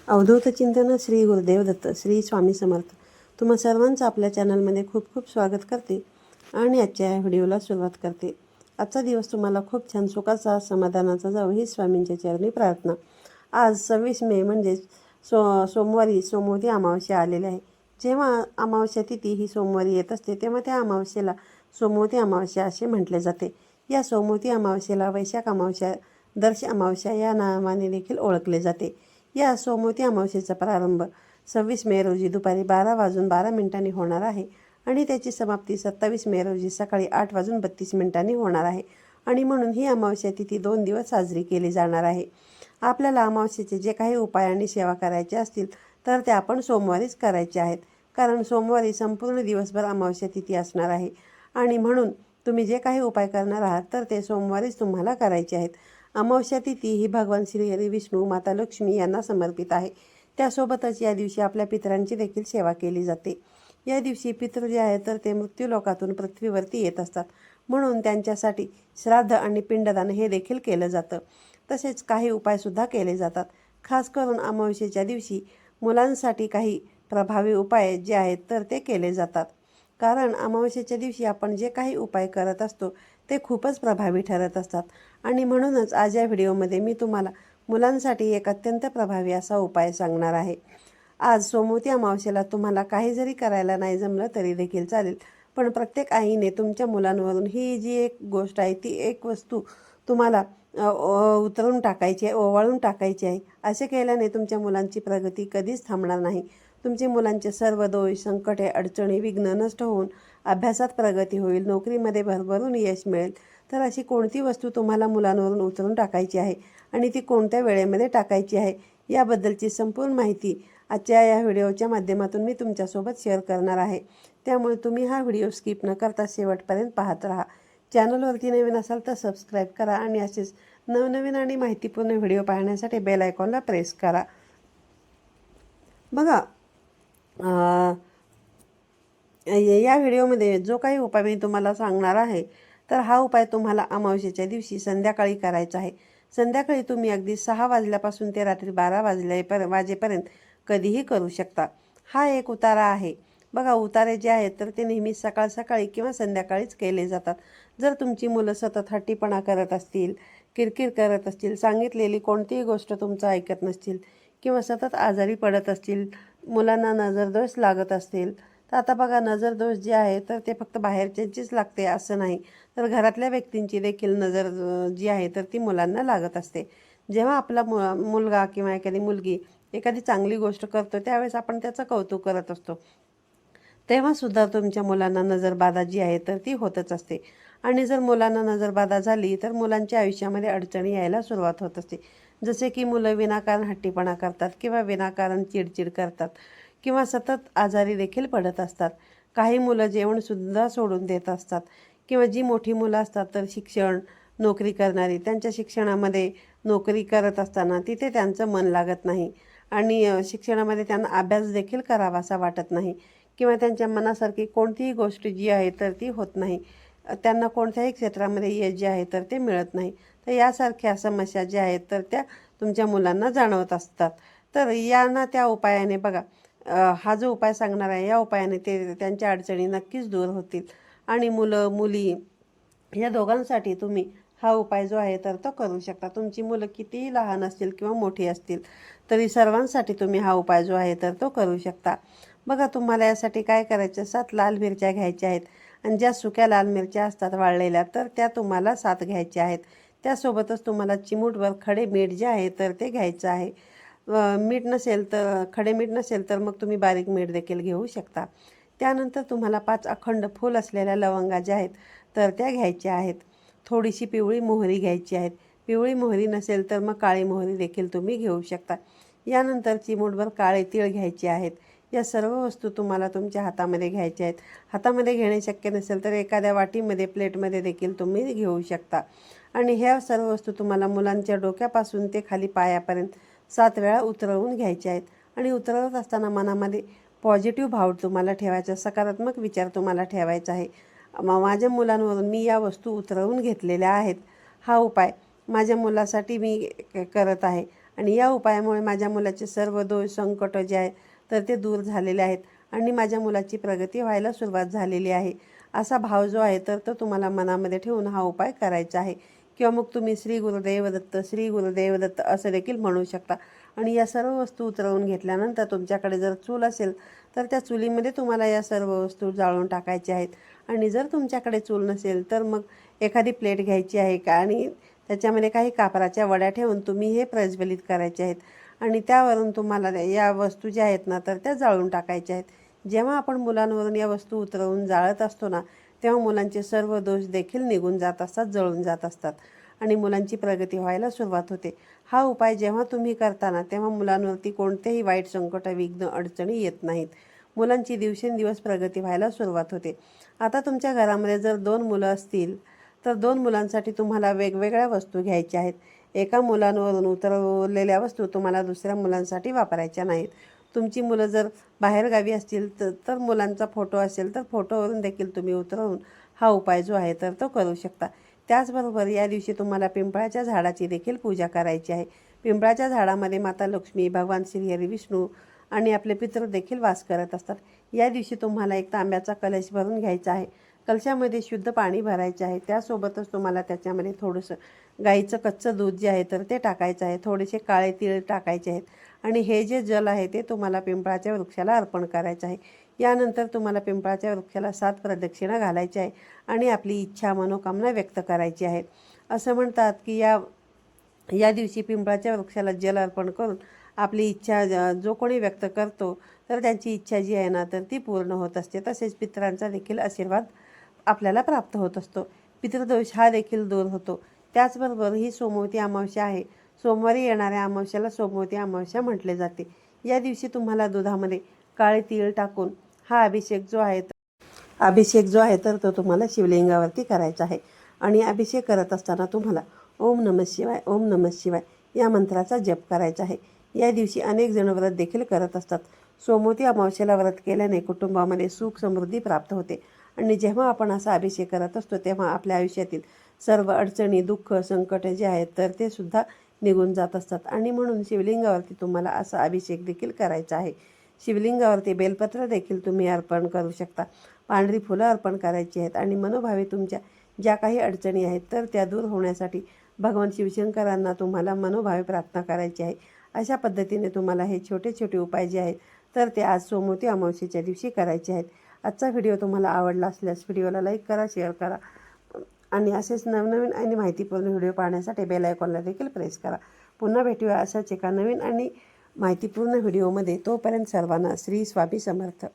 अवधूत चिंतन श्री गुरुदेव दत्त श्री स्वामी समर्थ. तुम्हा सर्वांचं आपल्या चॅनलमध्ये खूप खूप स्वागत करते आणि आजच्या या व्हिडिओला सुरुवात करते. आजचा दिवस तुम्हाला खूप छान सुखाचा समाधानाचा जावो ही स्वामींच्या चरणी प्रार्थना. आज 26 मे म्हणजेच सोमवारी सोमवती अमावस्या आलेली आहे. जेव्हा अमावस्या तिथी ही सोमवारी येत असते तेव्हा त्या अमावस्येला सोमवती अमावस्या असे म्हटले जाते. या सोमवती अमावस्येला वैशाख अमावस्या, दर्श अमावस्या या नावाने देखील ओळखले जाते. या सोमवती अमावस्येचा प्रारंभ 26 मे रोजी दुपारी 12:12 होणार आहे आणि त्याची समाप्ती 27 मे रोजी सकाळी 8:32 होणार आहे आणि म्हणून ही अमावस्या तिथी 2 दिवस साजरी केली जाणार आहे. आपल्याला अमावस्येचे जे काही उपाय आणि सेवा करायचे असतील तर ते आपण सोमवारीच करायचे आहेत, कारण सोमवारी संपूर्ण दिवसभर अमावस्या तिथी असणार आहे आणि म्हणून तुम्ही जे काही उपाय करणार आहात तर ते सोमवारीच तुम्हाला करायचे आहेत. अमावस्या तिथी ही भगवान श्री हरी विष्णू, माता लक्ष्मी यांना समर्पित आहे. त्यासोबतच या दिवशी आपल्या पितरांची देखील सेवा केली जाते. या दिवशी पितृ जे आहेत तर ते मृत्यूलोकातून पृथ्वीवरती येत असतात, म्हणून त्यांच्यासाठी श्राद्ध आणि पिंडदान हे देखील केलं जातं. तसेच काही उपायसुद्धा केले जातात. खास करून अमावस्येच्या दिवशी मुलांसाठी काही प्रभावी उपाय जे आहेत तर ते केले जातात, कारण अमावस्येच्या दिवशी आपण जे काही उपाय करत असतो ते खूपच प्रभावी ठरत असतात आणि म्हणूनच आज या व्हिडिओमध्ये मी तुम्हाला मुलांसाठी एक अत्यंत प्रभावी असा उपाय सांगणार आहे. आज सोमवती अमावस्येला तुम्हाला काही जरी करायला नाही जमलं तरी देखील चालेल, पण प्रत्येक आईने तुमच्या मुलांवरून ही जी एक गोष्ट आहे ती एक वस्तू तुम्हाला उतरून टाकायची आहे, ओवाळून टाकायची आहे. असे केल्याने तुमच्या मुलांची प्रगती कधीच थांबणार नाही. तुमच्या मुलांचे सर्व दोष, संकटे, अडचणी, विघ्न नष्ट होऊन अभ्यासात प्रगती होईल, नोकरीमध्ये भरभरून यश मिळेल. तर अशी कोणती वस्तू तुम्हाला मुलांवरून उतरून टाकायची आहे आणि ती कोणत्या वेळेमध्ये टाकायची आहे याबद्दलची संपूर्ण माहिती आजच्या या व्हिडिओच्या माध्यमातून मी तुमच्यासोबत शेअर करणार आहे. त्यामुळे तुम्ही हा व्हिडिओ स्किप न करता शेवटपर्यंत पाहत राहा. चॅनलवरती नवीन असाल तर सबस्क्राईब करा आणि असेच नवनवीन आणि माहितीपूर्ण व्हिडिओ पाहण्यासाठी बेल आयकॉनला प्रेस करा. बघा, या व्हिडिओमध्ये जो काही उपाय मी तुम्हाला सांगणार आहे तर हा उपाय तुम्हाला अमावस्येच्या दिवशी संध्याकाळी करायचा आहे. संध्याकाळी तुम्ही अगदी 6 वाजल्यापासून ते रात्री 12 वाजेपर्यंत कधीही करू शकता. हा एक उतारा आहे. बघा, उतारे जे आहेत तर ते नेहमी सकाळ सकाळी किंवा संध्याकाळीच केले जातात. जर तुमची मुलं सतत हट्टीपणा करत असतील, किरकिर करत असतील, सांगितलेली कोणतीही गोष्ट तुमचं ऐकत नसतील किंवा सतत आजारी पडत असतील, मुलांना नजरदोष लागत असतील, तर आता बघा, नजरदोष जे आहे तर ते फक्त बाहेरच्यांचीच लागते असं नाही, तर घरातल्या व्यक्तींची देखील नजर जी आहे तर ती मुलांना लागत असते. जेव्हा आपला मुलगा किंवा एखादी मुलगी एखादी चांगली गोष्ट करतो त्यावेळेस आपण त्याचं कौतुक करत असतो, तेव्हासुद्धा तुमच्या मुलांना नजरबाधा जी आहे तर ती होतच असते. आणि जर मुलांना नजरबाधा झाली तर मुलांच्या आयुष्यामध्ये अडचणी यायला सुरुवात होत असते. जसे की मुलं विनाकारण हट्टीपणा करतात किंवा विनाकारण चिडचिड करतात किंवा सतत आजारी देखील पडत असतात. काही मुलं जेवणसुद्धा सोडून देत असतात किंवा जी मोठी मुलं असतात तर शिक्षण, नोकरी करणारी, त्यांच्या शिक्षणामध्ये नोकरी करत असताना तिथे त्यांचं मन लागत नाही आणि शिक्षणामध्ये त्यांना अभ्यास देखील करावासा वाटत नाही किंवा त्यांच्या मनासारखी कोणतीही गोष्ट जी आहे तर ती होत नाही. त्यांना कोणत्याही क्षेत्रामध्ये यश जे आहे तर ते मिळत नाही. तर यासारख्या समस्या ज्या आहेत तर त्या तुमच्या मुलांना जाणवत असतात. तर यांना त्या उपायाने बघा, हा जो उपाय सांगणार आहे या उपायाने ते त्यांच्या अडचणी नक्कीच दूर होतील आणि मुलं मुली या दोघांसाठी तुम्ही हा उपाय जो आहे तर तो करू शकता. तुमची मुलं कितीही लहान असतील किंवा मोठी असतील तरी सर्वांसाठी तुम्ही हा उपाय जो आहे तर तो करू शकता. बघा, तुम्हाला यासाठी काय करायचं, 7 लाल मिरच्या घ्यायच्या आहेत आणि ज्या सुक्या लाल मिरच्या असतात वाळलेल्या तर त्या तुम्हाला 7 घ्यायच्या आहेत. त्यासोबतच तुम्हाला चिमूटभर खडे मीठ जे आहे तर ते घ्यायचं आहे. मीठ नसेल तर, खडे मीठ नसेल तर मग तुम्ही बारीक मीठ देखील घेऊ शकता. त्यानंतर तुम्हाला 5 अखंड फूल असलेल्या लवंगा ज्या आहेत तर त्या घ्यायच्या आहेत. थोडीशी पिवळी मोहरी घ्यायची आहेत. पिवळी मोहरी नसेल तर मग काळी मोहरी देखील तुम्ही घेऊ शकता. यानंतर चिमूटभर काळे तीळ घ्यायचे आहेत. या सर्व वस्तू तुम्हाला तुमच्या हातामध्ये घ्यायच्या आहेत. हातामध्ये घेणे शक्य नसेल तर एखाद्या वाटीमध्ये, प्लेटमध्ये देखील तुम्ही घेऊ शकता. आणि ह्या सर्व वस्तू तुम्हाला मुलांच्या डोक्यापासून ते खाली पायापर्यंत 7 वेळा उतरवून घ्यायच्या आहेत. आणि उतरवत असताना मनामध्ये पॉझिटिव्ह भाव तुम्हाला ठेवायचा, सकारात्मक विचार तुम्हाला ठेवायचा आहे. माझ्या मुलांवरून मी या वस्तू उतरवून घेतलेल्या आहेत. हा उपाय माझ्या मुलासाठी मी करत आहे आणि या उपायामुळे माझ्या मुलाचे सर्व दोष संकट जे आहे तर ते दूर झालेले आहेत आणि माझ्या मुलाची प्रगती व्हायला सुरुवात झालेली आहे असा भाव जो आहे तर तो तुम्हाला मनामध्ये ठेवून हा उपाय करायचा आहे. किंवा मग तुम्ही श्री गुरुदेव दत्त श्री गुरुदेव दत्त असं देखील म्हणू शकता. आणि या सर्व वस्तू उतरवून घेतल्यानंतर तुमच्याकडे जर चूल असेल तर त्या चुलीमध्ये तुम्हाला या सर्व वस्तू जाळून टाकायच्या आहेत. आणि जर तुमच्याकडे चूल नसेल तर मग एखादी प्लेट घ्यायची आहे का आणि त्याच्यामध्ये काही कापराच्या वड्या ठेवून तुम्ही हे प्रज्वलित करायचे आहेत आणि त्यावरून तुम्हाला या वस्तू ज्या आहेत ना तर त्या जाळून टाकायच्या आहेत. जेव्हा आपण मुलांवरून या वस्तू उतरवून जाळत असतो ना तेव्हा मुलांचे सर्व दोष देखील निघून जात असतात, जळून जात असतात आणि मुलांची प्रगती व्हायला सुरुवात होते. हा उपाय जेव्हा तुम्ही करताना तेव्हा मुलांवरती कोणतेही वाईट संकट, विघ्न, अडचणी येत नाहीत. मुलांची दिवसेंदिवस प्रगती व्हायला सुरुवात होते. आता तुमच्या घरामध्ये जर 2 मुलं असतील तर 2 मुलांसाठी तुम्हाला वेगवेगळ्या वस्तू घ्यायच्या आहेत. एका मुलांवरून उतरवलेल्या वस्तू तुम्हाला दुसऱ्या मुलांसाठी वापरायच्या नाहीत. तुमची मुलं जर बाहेरगावी असतील तर मुलांचा फोटो असेल तर फोटोवरून देखील तुम्ही उतरवून हा उपाय जो आहे तर तो करू शकता. त्याचबरोबर या दिवशी तुम्हाला पिंपळाच्या झाडाची देखील पूजा करायची आहे. पिंपळाच्या झाडामध्ये माता लक्ष्मी, भगवान श्रीहरी विष्णू आणि आपले पितृ देखील वास करत असतात. या दिवशी तुम्हाला एक तांब्याचा कलश भरून घ्यायचा आहे. कलशामध्ये शुद्ध पाणी भरायचे आहे. त्यासोबतच तुम्हाला त्याच्यामध्ये थोडंसं गाईचं कच्चं दूध जे आहे तर ते टाकायचं आहे. थोडेसे काळे तीळ टाकायचे आहेत आणि हे जे जल आहे ते तुम्हाला पिंपळाच्या वृक्षाला अर्पण करायचं आहे. यानंतर तुम्हाला पिंपळाच्या वृक्षाला 7 प्रदक्षिणा घालायच्या आहे आणि आपली इच्छा, मनोकामना व्यक्त करायची आहे. असं म्हणतात की या दिवशी पिंपळाच्या वृक्षाला जल अर्पण करून आपली इच्छा जो कोणी व्यक्त करतो तर त्यांची इच्छा जी आहे ना तर ती पूर्ण होत असते. तसेच पितरांचा देखील आशीर्वाद आपल्याला प्राप्त होत असतो. पितृदोष हा देखील दूर होतो. त्याचबरोबर ही सोमवती अमावस्या आहे. सोमवारी येणाऱ्या अमावस्याला सोमवती अमावस्या म्हटले जाते. या दिवशी तुम्हाला दुधामध्ये काळे तीळ टाकून हा अभिषेक जो आहे तर तो तुम्हाला शिवलिंगावरती करायचा आहे. आणि अभिषेक करत असताना तुम्हाला ओम नमः शिवाय, ओम नमः शिवाय या मंत्राचा जप करायचा आहे. या दिवशी अनेक जण व्रत देखील करत असतात. सोमवती अमावस्येला व्रत केल्याने कुटुंबामध्ये सुख समृद्धी प्राप्त होते आणि जेव्हा आपण असा अभिषेक करत असतो तेव्हा आपल्या आयुष्यातील सर्व अडचणी, दुःख, संकट जे आहेत तर ते सुद्धा निघून जात असतात. आणि म्हणून शिवलिंगावरती तुम्हाला असा अभिषेक देखील करायचा आहे. शिवलिंगावरती बेलपत्र देखील तुम्ही अर्पण करू शकता. पांढरी फुलं अर्पण करायची आहेत आणि मनोभावे तुमच्या ज्या काही अडचणी आहेत तर त्या दूर होण्यासाठी भगवान शिवशंकरांना तुम्हाला मनोभावे प्रार्थना करायची आहे. अशा पद्धतीने तुम्हाला हे छोटे छोटे उपाय जे आहेत तर ते आज सोमवती अमावस्येच्या दिवशी करायचे आहेत. आजचा व्हिडिओ तुम्हाला आवडला असल्यास व्हिडिओला लाईक करा, शेअर करा आणि असेच नवनवीन आणि माहितीपूर्ण व्हिडिओ पाहण्यासाठी बेल आयकॉनला देखील प्रेस करा. पुन्हा भेटूया अशाच एका नवीन आणि माहितीपूर्ण व्हिडिओमध्ये. तोपर्यंत सर्वांना श्री स्वामी समर्थ.